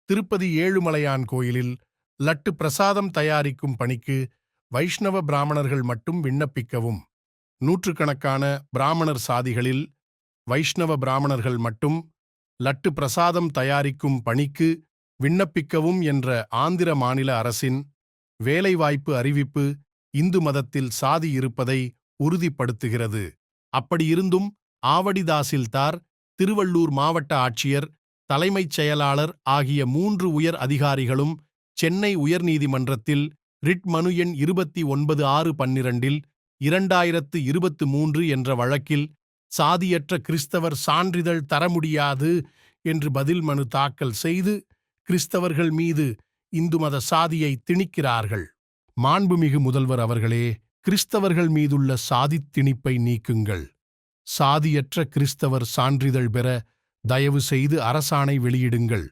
திருப்பதி ஏழுமலையான் கோயிலில் லட்டு பிரசாதம் தயாரிக்கும் பணிக்கு வைஷ்ணவ பிராமணர்கள் மட்டும் விண்ணப்பிக்கவும். நூற்றுக்கணக்கான பிராமணர் சாதிகளில் வைஷ்ணவ பிராமணர்கள் மட்டும் லட்டு பிரசாதம் தயாரிக்கும் பணிக்கு விண்ணப்பிக்கவும் என்ற ஆந்திர மாநில அரசின் வேலைவாய்ப்பு அறிவிப்பு இந்து மதத்தில் சாதி இருப்பதை உறுதிப்படுத்துகிறது. அப்படியிருந்தும் ஆவடி தாசில்தார், திருவள்ளூர் மாவட்ட ஆட்சியர், தலைமைச் செயலாளர் ஆகிய 3 உயர் அதிகாரிகளும் சென்னை உயர்நீதிமன்றத்தில் ரிட் மனு எண் 29/6/12 2023 என்ற வழக்கில் சாதியற்ற கிறிஸ்தவர் சான்றிதழ் தர முடியாது என்று பதில் மனு தாக்கல் செய்து கிறிஸ்தவர்கள் மீது இந்து மத சாதியை திணிக்கிறார்கள். மாண்புமிகு முதல்வர் அவர்களே, கிறிஸ்தவர்கள் மீதுள்ள சாதித் திணிப்பை நீக்குங்கள். சாதியற்ற கிறிஸ்தவர் சான்றிதழ் பெற தயவு செய்து அரசாணை வெளியிடுங்கள்.